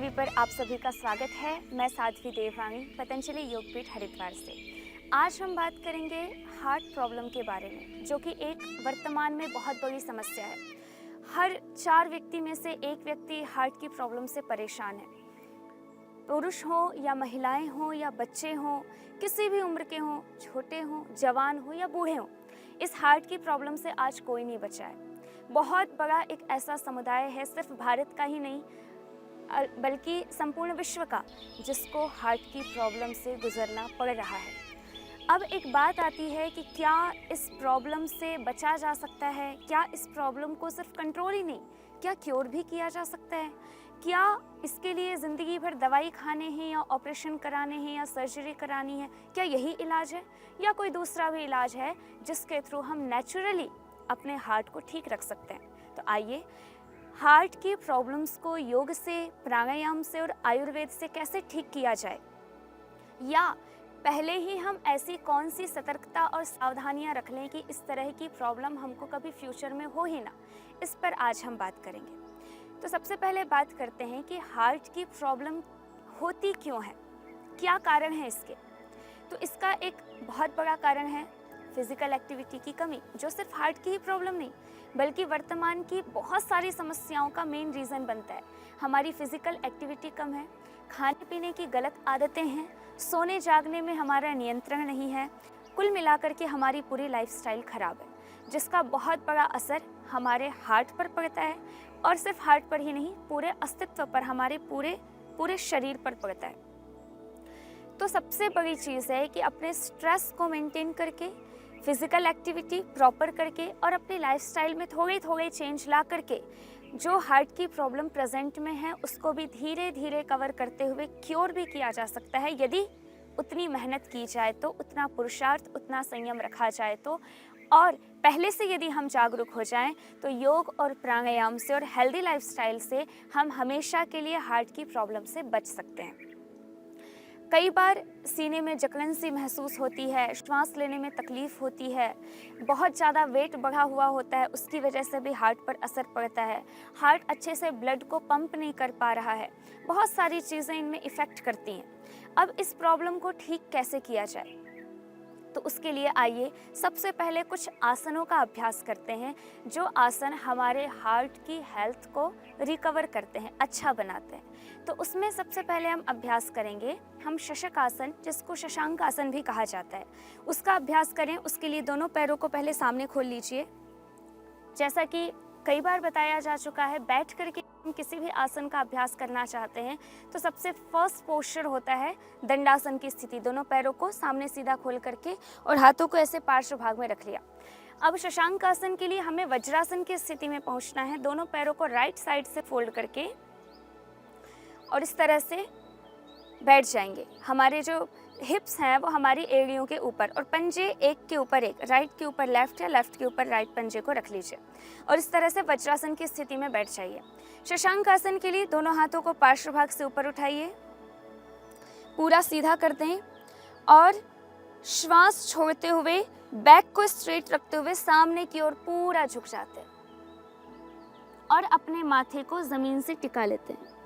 TV पर आप सभी का स्वागत है। मैं साध्वी देववाणी पतंजलि योगपीठ हरिद्वार से। आज हम बात करेंगे हार्ट प्रॉब्लम के बारे में, जो कि एक वर्तमान में बहुत बड़ी समस्या है। हर 4 व्यक्ति में से एक व्यक्ति हार्ट की प्रॉब्लम से परेशान है। पुरुष हो या महिलाएं हो या बच्चे हों, किसी भी उम्र के हों, छोटे हों, जवान हो या बूढ़े हों, इस हार्ट की प्रॉब्लम से आज कोई नहीं बचा है। बहुत बड़ा एक ऐसा समुदाय है, सिर्फ भारत का ही नहीं बल्कि संपूर्ण विश्व का, जिसको हार्ट की प्रॉब्लम से गुजरना पड़ रहा है। अब एक बात आती है कि क्या इस प्रॉब्लम से बचा जा सकता है? क्या इस प्रॉब्लम को सिर्फ कंट्रोल ही नहीं, क्या क्योर भी किया जा सकता है? क्या इसके लिए ज़िंदगी भर दवाई खाने हैं या ऑपरेशन कराने हैं या सर्जरी करानी है? क्या यही इलाज है या कोई दूसरा भी इलाज है जिसके थ्रू हम नेचुरली अपने हार्ट को ठीक रख सकते हैं? तो आइए, हार्ट की प्रॉब्लम्स को योग से, प्राणायाम से और आयुर्वेद से कैसे ठीक किया जाए, या पहले ही हम ऐसी कौन सी सतर्कता और सावधानियां रख लें कि इस तरह की प्रॉब्लम हमको कभी फ्यूचर में हो ही ना, इस पर आज हम बात करेंगे। तो सबसे पहले बात करते हैं कि हार्ट की प्रॉब्लम होती क्यों है, क्या कारण है इसके। तो इसका एक बहुत बड़ा कारण है फिजिकल एक्टिविटी की कमी, जो सिर्फ हार्ट की ही प्रॉब्लम नहीं बल्कि वर्तमान की बहुत सारी समस्याओं का मेन रीज़न बनता है। हमारी फिजिकल एक्टिविटी कम है, खाने पीने की गलत आदतें हैं, सोने जागने में हमारा नियंत्रण नहीं है, कुल मिलाकर के हमारी पूरी लाइफस्टाइल खराब है, जिसका बहुत बड़ा असर हमारे हार्ट पर पड़ता है। और सिर्फ हार्ट पर ही नहीं, पूरे अस्तित्व पर, हमारे पूरे शरीर पर पड़ता है। तो सबसे बड़ी चीज़ है कि अपने स्ट्रेस को मेंटेन करके, फिजिकल एक्टिविटी प्रॉपर करके और अपनी लाइफस्टाइल में थोड़े थोड़े चेंज ला करके जो हार्ट की प्रॉब्लम प्रेजेंट में है उसको भी धीरे धीरे कवर करते हुए क्योर भी किया जा सकता है, यदि उतनी मेहनत की जाए तो, उतना पुरुषार्थ, उतना संयम रखा जाए तो, और पहले से यदि हम जागरूक हो जाएं तो योग और प्राणायाम से और हेल्दी लाइफस्टाइल से हम हमेशा के लिए हार्ट की प्रॉब्लम से बच सकते हैं। कई बार सीने में जकड़न सी महसूस होती है, श्वास लेने में तकलीफ होती है, बहुत ज़्यादा वेट बढ़ा हुआ होता है, उसकी वजह से भी हार्ट पर असर पड़ता है। हार्ट अच्छे से ब्लड को पंप नहीं कर पा रहा है, बहुत सारी चीज़ें इनमें इफ़ेक्ट करती हैं। अब इस प्रॉब्लम को ठीक कैसे किया जाए, तो उसके लिए आइए सबसे पहले कुछ आसनों का अभ्यास करते हैं, जो आसन हमारे हार्ट की हेल्थ को रिकवर करते हैं, अच्छा बनाते हैं। तो उसमें सबसे पहले हम अभ्यास करेंगे हम शशक आसन, जिसको शशांक आसन भी कहा जाता है, उसका अभ्यास करें। उसके लिए दोनों पैरों को पहले सामने खोल लीजिए। जैसा कि कई बार बताया जा चुका है, बैठ करके हम किसी भी आसन का अभ्यास करना चाहते हैं तो सबसे फर्स्ट पोस्चर होता है दंडासन की स्थिति। दोनों पैरों को सामने सीधा खोल करके और हाथों को ऐसे पार्श्व भाग में रख लिया। अब शशांक आसन के लिए हमें वज्रासन की स्थिति में पहुंचना है। दोनों पैरों को राइट साइड से फोल्ड करके और इस तरह से बैठ जाएंगे। हमारे जो हिप्स हैं वो हमारी एड़ियों के ऊपर, और पंजे एक के ऊपर एक, राइट के ऊपर लेफ्ट या लेफ्ट के ऊपर राइट पंजे को रख लीजिए और इस तरह से वज्रासन की स्थिति में बैठ जाइए। शशांक आसन के लिए दोनों हाथों को पार्श्व भाग से ऊपर उठाइए, पूरा सीधा कर दें और श्वास छोड़ते हुए बैक को स्ट्रेट रखते हुए सामने की ओर पूरा झुक जाते हैं और अपने माथे को जमीन से टिका लेते हैं।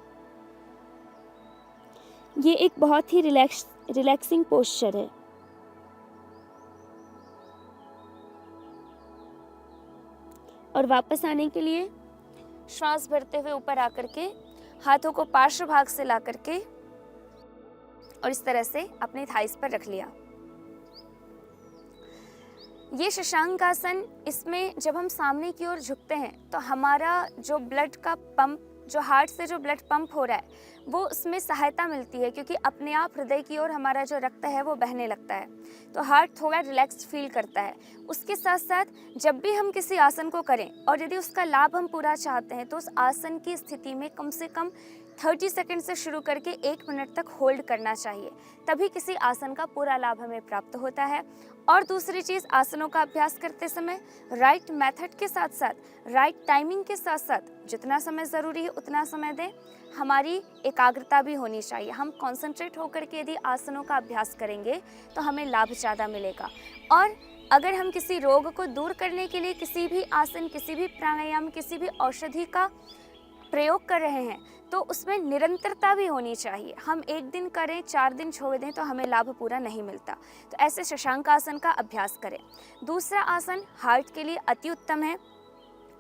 ये एक बहुत ही रिलैक्सिंग पोस्चर है। और वापस आने के लिए श्वास भरते हुए ऊपर आकर के हाथों को पार्श्व भाग से ला करके और इस तरह से अपने थाइस पर रख लिया। ये शशांक आसन, इसमें जब हम सामने की ओर झुकते हैं तो हमारा जो ब्लड का पंप, जो हार्ट से जो ब्लड पंप हो रहा है, वो उसमें सहायता मिलती है, क्योंकि अपने आप हृदय की ओर हमारा जो रक्त है वो बहने लगता है, तो हार्ट थोड़ा रिलैक्स्ड फील करता है। उसके साथ साथ जब भी हम किसी आसन को करें और यदि उसका लाभ हम पूरा चाहते हैं तो उस आसन की स्थिति में कम से कम 30 सेकंड से शुरू करके 1 मिनट तक होल्ड करना चाहिए, तभी किसी आसन का पूरा लाभ हमें प्राप्त होता है। और दूसरी चीज़, आसनों का अभ्यास करते समय राइट मेथड के साथ साथ राइट टाइमिंग के साथ साथ जितना समय ज़रूरी है उतना समय दें। हमारी एकाग्रता भी होनी चाहिए। हम कॉन्सेंट्रेट होकर के यदि आसनों का अभ्यास करेंगे तो हमें लाभ ज़्यादा मिलेगा। और अगर हम किसी रोग को दूर करने के लिए किसी भी आसन, किसी भी प्राणायाम, किसी भी औषधि का प्रयोग कर रहे हैं तो उसमें निरंतरता भी होनी चाहिए। हम एक दिन करें, 4 दिन छोड़ दें तो हमें लाभ पूरा नहीं मिलता। तो ऐसे शशांक आसन का अभ्यास करें। दूसरा आसन हार्ट के लिए अति उत्तम है।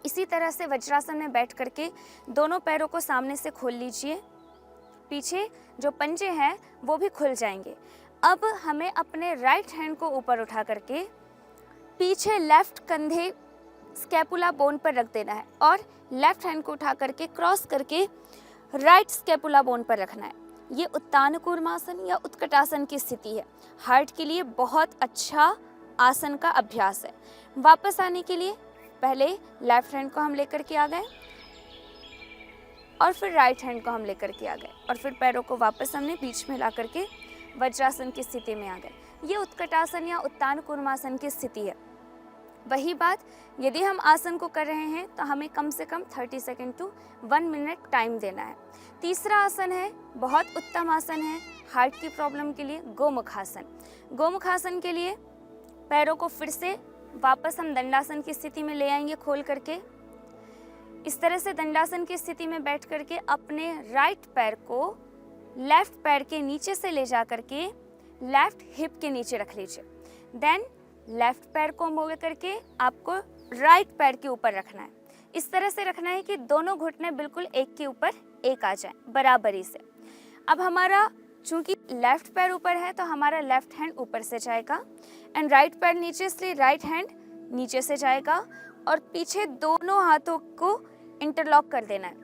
इसी तरह से वज्रासन में बैठ करके दोनों पैरों को सामने से खोल लीजिए, पीछे जो पंजे हैं वो भी खुल जाएंगे। अब हमें अपने राइट हैंड को ऊपर उठा करके पीछे लेफ्ट कंधे स्कैपुला बोन पर रख देना है और लेफ्ट हैंड को उठा करके क्रॉस करके राइट स्कैपुला बोन पर रखना है। ये उत्तान कूर्मासन या उत्कटासन की स्थिति है। हार्ट के लिए बहुत अच्छा आसन का अभ्यास है। वापस आने के लिए पहले लेफ्ट हैंड को हम लेकर के आ गए और फिर राइट हैंड को हम लेकर के आ गए और फिर पैरों को वापस हमने बीच में ला करके वज्रासन की स्थिति में आ गए। ये उत्कटासन या उत्तान कूर्मासन की स्थिति है। वही बात यदि हम आसन को कर रहे हैं तो हमें कम से कम 30 सेकेंड टू 1 मिनट टाइम देना है। तीसरा आसन है, बहुत उत्तम आसन है हार्ट की प्रॉब्लम के लिए, गोमुखासन। गोमुखासन के लिए पैरों को फिर से वापस हम दंडासन की स्थिति में ले आएंगे खोल करके। इस तरह से दंडासन की स्थिति में बैठ करके अपने राइट पैर को लेफ्ट पैर के नीचे से ले जा करके लेफ्ट हिप के नीचे रख लीजिए। देन लेफ्ट पैर को मोड़ करके आपको राइट पैर के ऊपर रखना है। इस तरह से रखना है कि दोनों घुटने बिल्कुल एक के ऊपर एक आ जाएं बराबरी से। अब हमारा चूंकि लेफ्ट पैर ऊपर है तो हमारा लेफ्ट हैंड ऊपर से जाएगा एंड राइट पैर नीचे, इसलिए राइट हैंड नीचे से जाएगा और पीछे दोनों हाथों को इंटरलॉक कर देना है।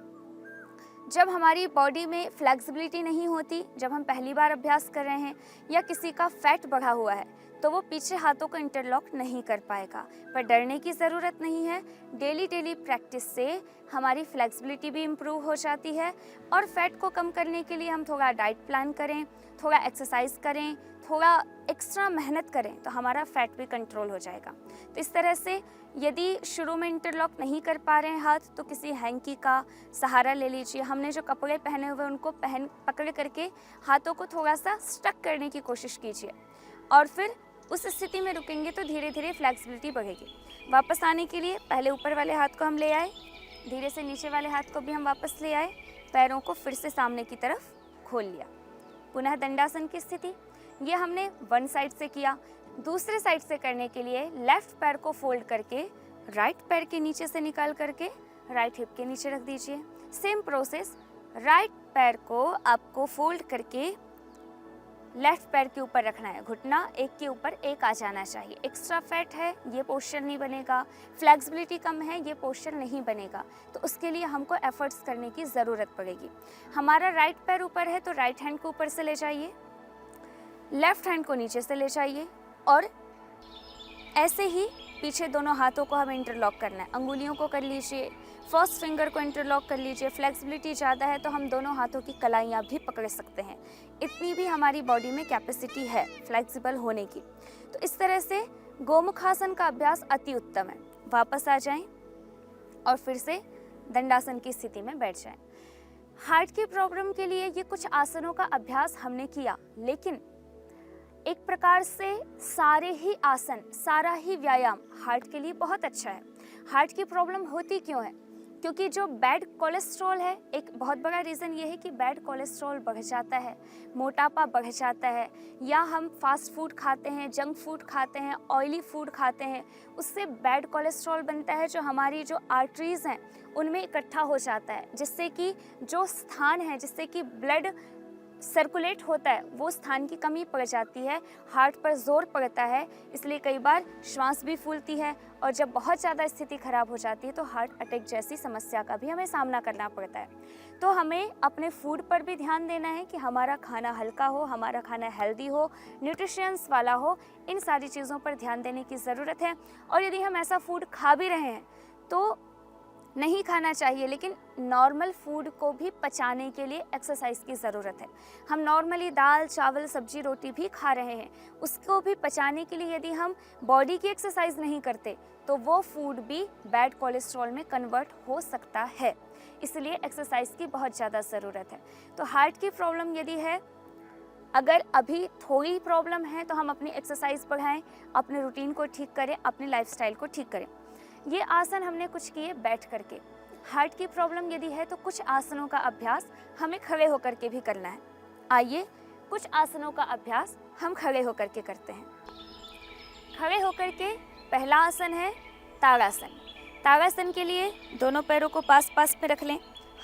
जब हमारी बॉडी में फ्लेक्सिबिलिटी नहीं होती, जब हम पहली बार अभ्यास कर रहे हैं या किसी का फैट बढ़ा हुआ है तो वो पीछे हाथों को इंटरलॉक नहीं कर पाएगा। पर डरने की ज़रूरत नहीं है। डेली प्रैक्टिस से हमारी फ्लेक्सिबिलिटी भी इम्प्रूव हो जाती है और फैट को कम करने के लिए हम थोड़ा डाइट प्लान करें, थोड़ा एक्सरसाइज करें, थोड़ा एक्स्ट्रा मेहनत करें तो हमारा फैट भी कंट्रोल हो जाएगा। तो इस तरह से यदि शुरू में इंटरलॉक नहीं कर पा रहे हैं हाथ तो किसी हैंकी का सहारा ले लीजिए। हमने जो कपड़े पहने हुए उनको पकड़ करके हाथों को थोड़ा सा स्टक करने की कोशिश कीजिए और फिर उस स्थिति में रुकेंगे तो धीरे धीरे फ्लेक्सिबिलिटी बढ़ेगी। वापस आने के लिए पहले ऊपर वाले हाथ को हम ले आए, धीरे से नीचे वाले हाथ को भी हम वापस ले आए, पैरों को फिर से सामने की तरफ खोल लिया। पुनः दंडासन की स्थिति, ये हमने वन साइड से किया। दूसरे साइड से करने के लिए लेफ्ट पैर को फोल्ड करके राइट पैर के नीचे से निकाल करके राइट हिप के नीचे रख दीजिए। सेम प्रोसेस, राइट पैर को आपको फोल्ड करके लेफ्ट पैर के ऊपर रखना है। घुटना एक के ऊपर एक आ जाना चाहिए। एक्स्ट्रा फैट है ये पोस्चर नहीं बनेगा, फ्लेक्सिबिलिटी कम है ये पोस्चर नहीं बनेगा, तो उसके लिए हमको एफर्ट्स करने की ज़रूरत पड़ेगी। हमारा राइट पैर ऊपर है तो राइट हैंड को ऊपर से ले जाइए, लेफ्ट हैंड को नीचे से ले जाइए और ऐसे ही पीछे दोनों हाथों को हमें इंटरलॉक करना है। अंगुलियों को कर लीजिए, फर्स्ट फिंगर को इंटरलॉक कर लीजिए। फ्लेक्सिबिलिटी ज़्यादा है तो हम दोनों हाथों की कलाइयाँ भी पकड़ सकते हैं। इतनी भी हमारी बॉडी में कैपेसिटी है फ्लेक्सिबल होने की। तो इस तरह से गोमुखासन का अभ्यास अति उत्तम है। वापस आ जाएं और फिर से दंडासन की स्थिति में बैठ जाएं। हार्ट की प्रॉब्लम के लिए ये कुछ आसनों का अभ्यास हमने किया, लेकिन एक प्रकार से सारे ही आसन, सारा ही व्यायाम हार्ट के लिए बहुत अच्छा है। हार्ट की प्रॉब्लम होती क्यों है? क्योंकि जो बैड कोलेस्ट्रॉल है, एक बहुत बड़ा रीज़न ये है कि बैड कोलेस्ट्रॉल बढ़ जाता है, मोटापा बढ़ जाता है, या हम फास्ट फूड खाते हैं, जंक फूड खाते हैं, ऑयली फूड खाते हैं, उससे बैड कोलेस्ट्रॉल बनता है जो हमारी जो आर्टरीज़ हैं उनमें इकट्ठा हो जाता है, जिससे कि जो स्थान है जिससे कि ब्लड सर्कुलेट होता है वो स्थान की कमी पड़ जाती है, हार्ट पर जोर पड़ता है, इसलिए कई बार श्वास भी फूलती है और जब बहुत ज़्यादा स्थिति खराब हो जाती है तो हार्ट अटैक जैसी समस्या का भी हमें सामना करना पड़ता है। तो हमें अपने फूड पर भी ध्यान देना है कि हमारा खाना हल्का हो, हमारा खाना हेल्दी हो, न्यूट्रिशंस वाला हो, इन सारी चीज़ों पर ध्यान देने की ज़रूरत है। और यदि हम ऐसा फूड खा भी रहे हैं तो नहीं खाना चाहिए, लेकिन नॉर्मल फूड को भी पचाने के लिए एक्सरसाइज की ज़रूरत है। हम नॉर्मली दाल, चावल, सब्जी, रोटी भी खा रहे हैं, उसको भी पचाने के लिए यदि हम बॉडी की एक्सरसाइज नहीं करते तो वो फूड भी बैड कोलेस्ट्रॉल में कन्वर्ट हो सकता है, इसलिए एक्सरसाइज की बहुत ज़्यादा ज़रूरत है। तो हार्ट की प्रॉब्लम यदि है, अगर अभी थोड़ी प्रॉब्लम है तो हम अपनी एक्सरसाइज बढ़ाएं, अपने रूटीन को ठीक करें, अपने लाइफस्टाइल को ठीक करें। ये आसन हमने कुछ किए बैठ करके। हार्ट की प्रॉब्लम यदि है तो कुछ आसनों का अभ्यास हमें खड़े होकर के भी करना है। आइए कुछ आसनों का अभ्यास हम खड़े होकर के करते हैं। खड़े होकर के पहला आसन है ताड़ासन। ताड़ासन के लिए दोनों पैरों को पास पास में रख लें,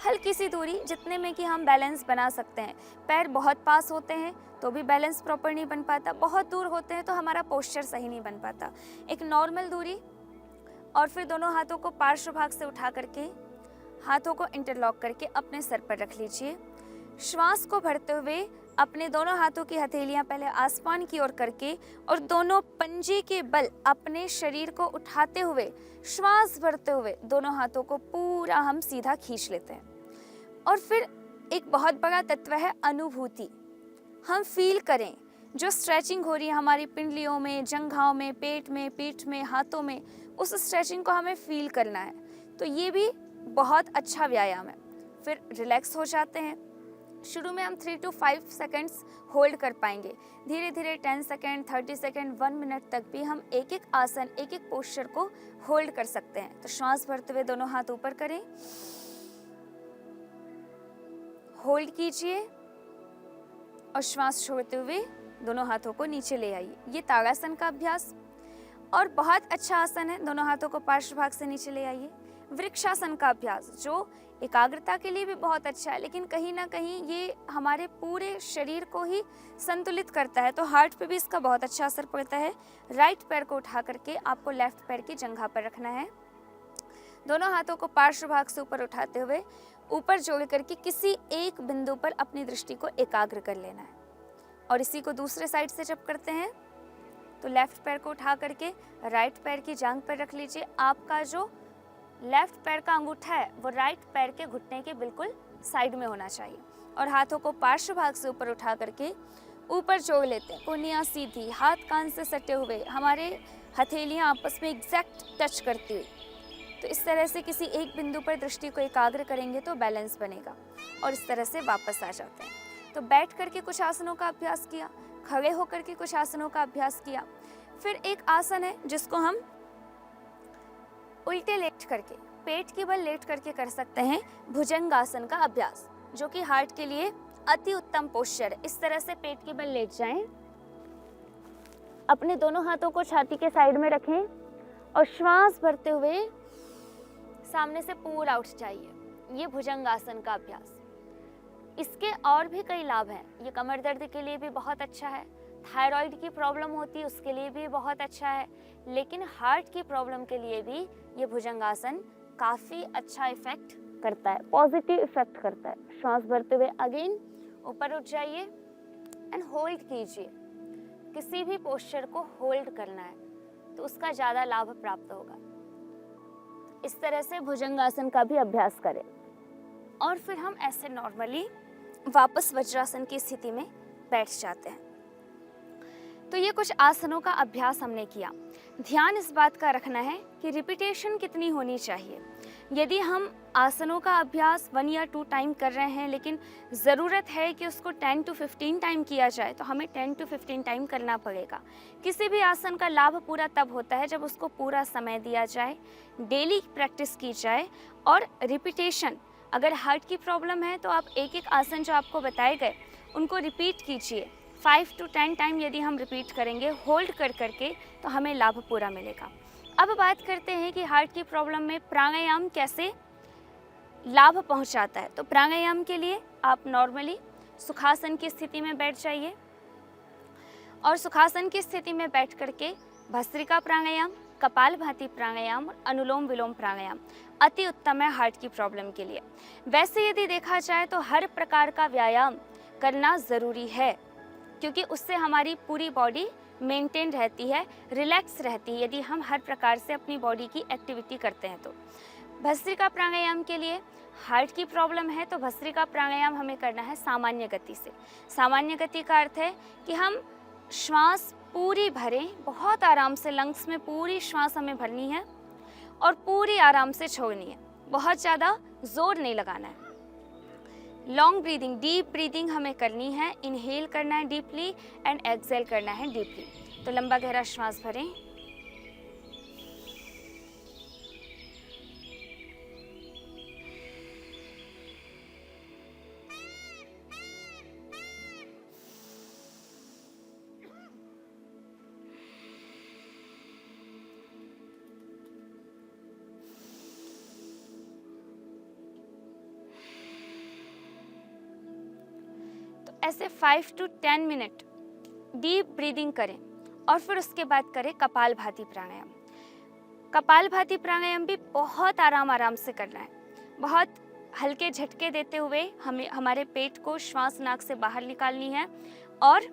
हल्की सी दूरी जितने में कि हम बैलेंस बना सकते हैं। पैर बहुत पास होते हैं तो भी बैलेंस प्रॉपर नहीं बन पाता, बहुत दूर होते हैं तो हमारा पोस्चर सही नहीं बन पाता। एक नॉर्मल दूरी, और फिर दोनों हाथों को पार्श्व भाग से उठा करके हाथों को इंटरलॉक करके अपने सर पर रख लीजिए। श्वास को भरते हुए अपने दोनों हाथों की हथेलियां पहले आसमान की ओर करके और दोनों पंजे के बल अपने शरीर को उठाते हुए श्वास भरते हुए दोनों हाथों को पूरा हम सीधा खींच लेते हैं। और फिर एक बहुत बड़ा तत्व है अनुभूति। हम फील करें जो स्ट्रेचिंग हो रही है हमारी पिंडलियों में, जंघाओं में, पेट में, पीठ में, हाथों में, उस स्ट्रेचिंग को हमें फील करना है। तो ये भी बहुत अच्छा व्यायाम है। फिर रिलैक्स हो जाते हैं। शुरू में हम 3 to 5 सेकंड्स होल्ड कर पाएंगे, धीरे धीरे 10 सेकंड, 30 सेकंड, 1 मिनट तक भी हम एक एक आसन, एक एक पोस्चर को होल्ड कर सकते हैं। तो श्वास भरते हुए दोनों हाथ ऊपर करें, होल्ड कीजिए और श्वास छोड़ते हुए दोनों हाथों को नीचे ले आइए। ये ताड़ासन का अभ्यास और बहुत अच्छा आसन है। दोनों हाथों को पार्श्व भाग से नीचे ले आइए। वृक्षासन का अभ्यास जो एकाग्रता के लिए भी बहुत अच्छा है, लेकिन कहीं ना कहीं ये हमारे पूरे शरीर को ही संतुलित करता है, तो हार्ट पे भी इसका बहुत अच्छा असर पड़ता है। राइट पैर को उठा करके आपको लेफ्ट पैर की जंघा पर रखना है। दोनों हाथों को पार्श्व भाग से ऊपर उठाते हुए ऊपर जोड़ करके किसी एक बिंदु पर अपनी दृष्टि को एकाग्र कर लेना है। और इसी को दूसरे साइड से जब करते हैं तो लेफ्ट पैर को उठा करके राइट पैर की जांघ पर रख लीजिए। आपका जो लेफ्ट पैर का अंगूठा है वो राइट पैर के घुटने के बिल्कुल साइड में होना चाहिए और हाथों को पार्श्व भाग से ऊपर उठा करके ऊपर जोड़ लेते हैं। कोहनियाँ सीधी, हाथ कान से सटे हुए, हमारे हथेलियाँ आपस में एग्जैक्ट टच करती हुई। तो इस तरह से किसी एक बिंदु पर दृष्टि को एकाग्र करेंगे तो बैलेंस बनेगा और इस तरह से वापस आ जाते हैं। तो बैठ करके कुछ आसनों का अभ्यास किया, खड़े होकर के कुछ आसनों का अभ्यास किया। फिर एक आसन है जिसको हम उल्टे लेट करके, पेट के बल लेट करके कर सकते हैं, भुजंगासन का अभ्यास, जो कि हार्ट के लिए अति उत्तम पोस्चर है। इस तरह से पेट के बल लेट जाएं, अपने दोनों हाथों को छाती के साइड में रखें और श्वास भरते हुए सामने से पूरा उठ जाइए। ये भुजंगासन का अभ्यास। इसके और भी कई लाभ हैं। ये कमर दर्द के लिए भी बहुत अच्छा है, थायराइड की प्रॉब्लम होती है उसके लिए भी बहुत अच्छा है, लेकिन हार्ट की प्रॉब्लम के लिए भी ये भुजंगासन काफ़ी अच्छा इफेक्ट करता है, पॉजिटिव इफेक्ट करता है। श्वास भरते हुए अगेन ऊपर उठ जाइए एंड होल्ड कीजिए। किसी भी पोस्चर को होल्ड करना है तो उसका ज़्यादा लाभ प्राप्त होगा। इस तरह से भुजंगासन का भी अभ्यास करें और फिर हम ऐसे नॉर्मली वापस वज्रासन की स्थिति में बैठ जाते हैं। तो ये कुछ आसनों का अभ्यास हमने किया। ध्यान इस बात का रखना है कि रिपीटेशन कितनी होनी चाहिए। यदि हम आसनों का अभ्यास 1 या 2 टाइम कर रहे हैं, लेकिन ज़रूरत है कि उसको 10 to 15 टाइम किया जाए, तो हमें 10 to 15 टाइम करना पड़ेगा। किसी भी आसन का लाभ पूरा तब होता है जब उसको पूरा समय दिया जाए, डेली प्रैक्टिस की जाए और रिपीटेशन। अगर हार्ट की प्रॉब्लम है तो आप एक एक आसन जो आपको बताए गए उनको रिपीट कीजिए। 5 to 10 टाइम यदि हम रिपीट करेंगे होल्ड कर करके तो हमें लाभ पूरा मिलेगा। अब बात करते हैं कि हार्ट की प्रॉब्लम में प्राणायाम कैसे लाभ पहुंचाता है। तो प्राणायाम के लिए आप नॉर्मली सुखासन की स्थिति में बैठ जाइए और सुखासन की स्थिति में बैठ करके भस्त्रिका प्राणायाम, कपालभाति प्राणायाम और अनुलोम विलोम प्राणायाम अति उत्तम है हार्ट की प्रॉब्लम के लिए। वैसे यदि देखा जाए तो हर प्रकार का व्यायाम करना ज़रूरी है, क्योंकि उससे हमारी पूरी बॉडी मेंटेन रहती है, रिलैक्स रहती है यदि हम हर प्रकार से अपनी बॉडी की एक्टिविटी करते हैं। तो भस्त्रिका प्राणायाम के लिए हार्ट की प्रॉब्लम है तो भस्त्रिका प्राणायाम हमें करना है सामान्य गति से। सामान्य गति का अर्थ है कि हम श्वास पूरी भरें, बहुत आराम से लंग्स में पूरी श्वास हमें भरनी है और पूरी आराम से छोड़नी है, बहुत ज़्यादा जोर नहीं लगाना है। लॉन्ग ब्रीदिंग, डीप ब्रीदिंग हमें करनी है। इनहेल करना है डीपली एंड एक्सहेल करना है डीपली। तो लंबा गहरा श्वास भरें, ऐसे 5 to 10 मिनट डीप ब्रीदिंग करें और फिर उसके बाद करें कपालभाति प्राणायाम। कपालभाति प्राणायाम भी बहुत आराम से करना है। बहुत हल्के झटके देते हुए हमें हमारे पेट को श्वास नाक से बाहर निकालनी है और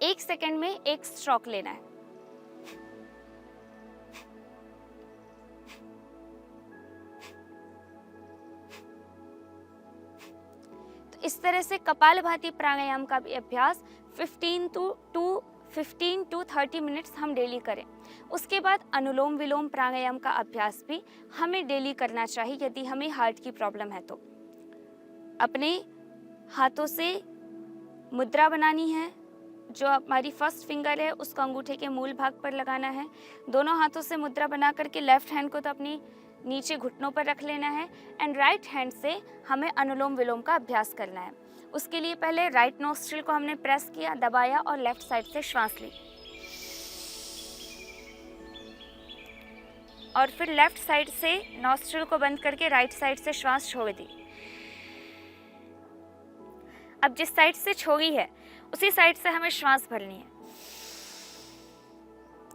1 सेकंड में एक स्ट्रोक लेना है। तो इस तरह से कपालभाति प्राणायाम का भी अभ्यास 15 to 30 मिनट्स हम डेली करें। उसके बाद अनुलोम विलोम प्राणायाम का अभ्यास भी हमें डेली करना चाहिए यदि हमें हार्ट की प्रॉब्लम है तो। अपने हाथों से मुद्रा बनानी है, जो हमारी फर्स्ट फिंगर है उसको अंगूठे के मूल भाग पर लगाना है। दोनों हाथों से मुद्रा बना करके लेफ्ट हैंड को तो अपनी नीचे घुटनों पर रख लेना है एंड राइट हैंड से हमें अनुलोम विलोम का अभ्यास करना है। उसके लिए पहले राइट नोस्ट्रिल को हमने प्रेस किया, दबाया और लेफ्ट साइड से श्वास ली और फिर लेफ्ट साइड से नोस्ट्रिल को बंद करके राइट साइड से श्वास छोड़ दी। अब जिस साइड से छोड़ी है उसी साइड से हमें श्वास भरनी है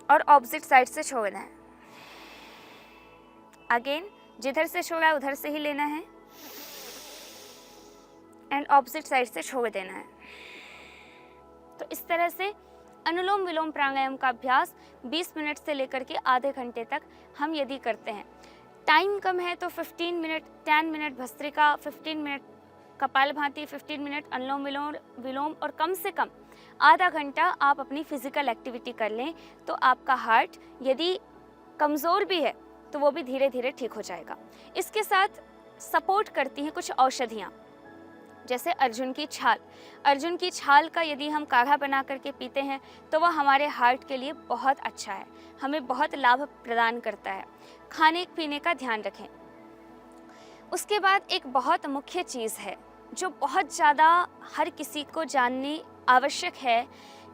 और ऑपोजिट साइड से छोड़ना है। अगेन जिधर से छोड़ा उधर से ही लेना है एंड ऑपोजिट साइड से छोड़ देना है। तो इस तरह से अनुलोम विलोम प्राणायाम का अभ्यास 20 मिनट से लेकर के आधे घंटे तक हम यदि करते हैं। टाइम कम है तो 15 minute, 10 minute Bhastrika, 15 minute Kapalbhati, 15 minute Anulom Vilom और कम से कम आधा घंटा आप अपनी फिजिकल एक्टिविटी कर लें तो आपका हार्ट यदि कमज़ोर भी है तो वो भी धीरे धीरे ठीक हो जाएगा। इसके साथ सपोर्ट करती हैं कुछ औषधियाँ, जैसे अर्जुन की छाल। अर्जुन की छाल का यदि हम काढ़ा बना करके पीते हैं तो वह हमारे हार्ट के लिए बहुत अच्छा है, हमें बहुत लाभ प्रदान करता है। खाने पीने का ध्यान रखें। उसके बाद एक बहुत मुख्य चीज़ है जो बहुत ज़्यादा हर किसी को जाननी आवश्यक है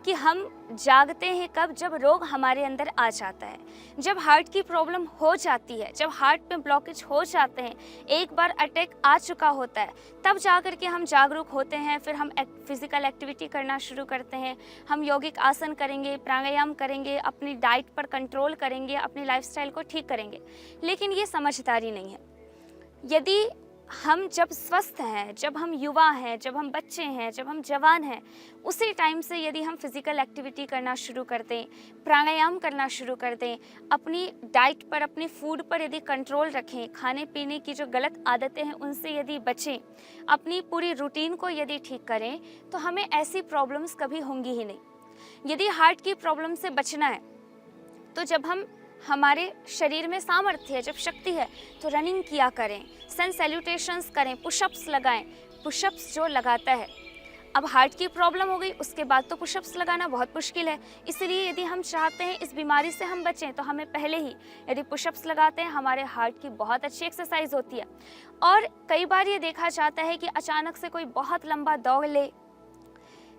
कि हम जागते हैं कब, जब रोग हमारे अंदर आ जाता है, जब हार्ट की प्रॉब्लम हो जाती है, जब हार्ट में ब्लॉकेज हो जाते हैं, एक बार अटैक आ चुका होता है, तब जाकर के हम जागरूक होते हैं। फिर हम फिजिकल एक्टिविटी करना शुरू करते हैं। हम यौगिक आसन करेंगे, प्राणायाम करेंगे, अपनी डाइट पर कंट्रोल करेंगे, अपनी लाइफस्टाइल को ठीक करेंगे। लेकिन ये समझदारी नहीं है। यदि हम जब स्वस्थ हैं, जब हम युवा हैं, जब हम बच्चे हैं, जब हम जवान हैं, उसी टाइम से यदि हम फिज़िकल एक्टिविटी करना शुरू कर दें, प्राणायाम करना शुरू कर दें, अपनी डाइट पर, अपनी फूड पर यदि कंट्रोल रखें, खाने पीने की जो गलत आदतें हैं उनसे यदि बचें, अपनी पूरी रूटीन को यदि ठीक करें, तो हमें ऐसी प्रॉब्लम्स कभी होंगी ही नहीं। यदि हार्ट की प्रॉब्लम से बचना है तो जब हमारे शरीर में सामर्थ्य है, जब शक्ति है, तो रनिंग किया करें, सन सैल्यूटेशंस करें, पुशअप्स लगाएं। पुशअप्स जो लगाता है, अब हार्ट की प्रॉब्लम हो गई उसके बाद तो पुशअप्स लगाना बहुत मुश्किल है। इसलिए यदि हम चाहते हैं इस बीमारी से हम बचें तो हमें पहले ही यदि पुशअप्स लगाते हैं, हमारे हार्ट की बहुत अच्छी एक्सरसाइज होती है। और कई बार ये देखा जाता है कि अचानक से कोई बहुत लंबा दौड़ ले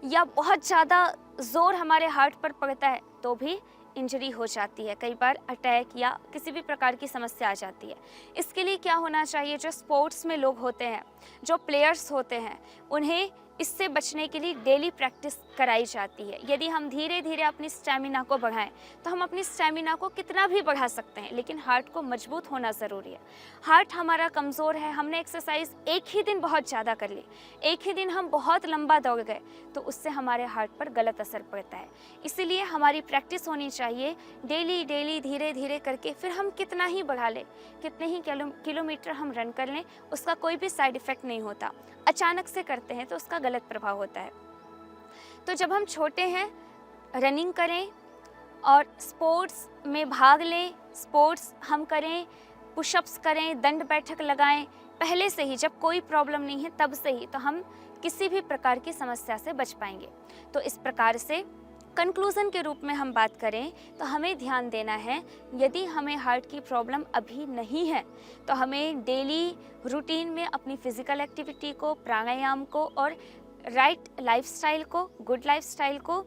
या बहुत ज़्यादा जोर हमारे हार्ट पर पड़ता है तो भी इंजरी हो जाती है, कई बार अटैक या किसी भी प्रकार की समस्या आ जाती है। इसके लिए क्या होना चाहिए, जो स्पोर्ट्स में लोग होते हैं, जो प्लेयर्स होते हैं, उन्हें इससे बचने के लिए डेली प्रैक्टिस कराई जाती है। यदि हम धीरे धीरे अपनी स्टैमिना को बढ़ाएं तो हम अपनी स्टैमिना को कितना भी बढ़ा सकते हैं, लेकिन हार्ट को मजबूत होना ज़रूरी है। हार्ट हमारा कमज़ोर है, हमने एक्सरसाइज एक ही दिन बहुत ज़्यादा कर ली, एक ही दिन हम बहुत लंबा दौड़ गए तो उससे हमारे हार्ट पर गलत असर पड़ता है। इसीलिए हमारी प्रैक्टिस होनी चाहिए डेली डेली, धीरे धीरे करके। फिर हम कितना ही बढ़ा लें, कितने ही किलोमीटर हम रन कर लें, उसका कोई भी साइड इफ़ेक्ट नहीं होता। अचानक से करते हैं तो उसका गलत प्रभाव होता है। तो जब हम छोटे हैं, रनिंग करें और स्पोर्ट्स में भाग लें, स्पोर्ट्स हम करें, पुशअप्स करें, दंड बैठक लगाएं पहले से ही, जब कोई प्रॉब्लम नहीं है तब से ही, तो हम किसी भी प्रकार की समस्या से बच पाएंगे। तो इस प्रकार से कंक्लूज़न के रूप में हम बात करें तो हमें ध्यान देना है, यदि हमें हार्ट की प्रॉब्लम अभी नहीं है तो हमें डेली रूटीन में अपनी फिज़िकल एक्टिविटी को, प्राणायाम को और राइट लाइफस्टाइल को, गुड लाइफस्टाइल को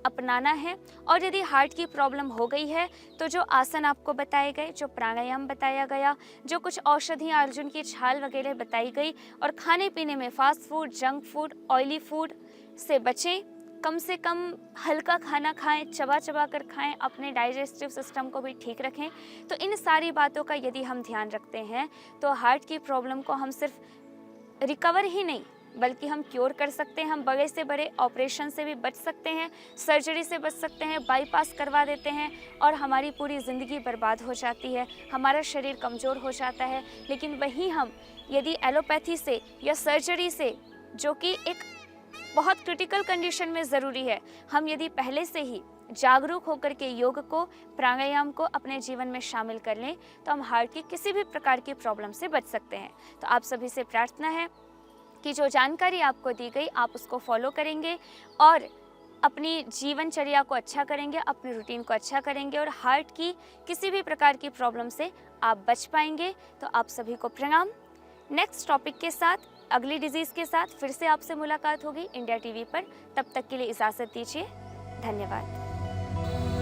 अपनाना है। और यदि हार्ट की प्रॉब्लम हो गई है तो जो आसन आपको बताए गए, जो प्राणायाम बताया गया, जो कुछ औषधियाँ अर्जुन की छाल वगैरह बताई गई, और खाने पीने में fast food, junk food, oily food से बचें, कम से कम हल्का खाना खाएं, चबा चबा कर खाएं, अपने डाइजेस्टिव सिस्टम को भी ठीक रखें। तो इन सारी बातों का यदि हम ध्यान रखते हैं तो हार्ट की प्रॉब्लम को हम सिर्फ रिकवर ही नहीं बल्कि हम क्योर कर सकते हैं। हम बड़े से बड़े ऑपरेशन से भी बच सकते हैं, सर्जरी से बच सकते हैं, बाईपास करवा देते हैं और हमारी पूरी ज़िंदगी बर्बाद हो जाती है, हमारा शरीर कमज़ोर हो जाता है। लेकिन वहीं हम यदि एलोपैथी से या सर्जरी से, जो कि एक बहुत क्रिटिकल कंडीशन में ज़रूरी है, हम यदि पहले से ही जागरूक होकर के योग को, प्राणायाम को अपने जीवन में शामिल कर लें तो हम हार्ट की किसी भी प्रकार की प्रॉब्लम से बच सकते हैं। तो आप सभी से प्रार्थना है कि जो जानकारी आपको दी गई आप उसको फॉलो करेंगे और अपनी जीवनचर्या को अच्छा करेंगे, अपनी रूटीन को अच्छा करेंगे और हार्ट की किसी भी प्रकार की प्रॉब्लम से आप बच पाएंगे। तो आप सभी को प्रणाम। नेक्स्ट टॉपिक के साथ, अगली डिजीज़ के साथ फिर से आपसे मुलाकात होगी इंडिया टीवी पर। तब तक के लिए इजाज़त दीजिए। धन्यवाद।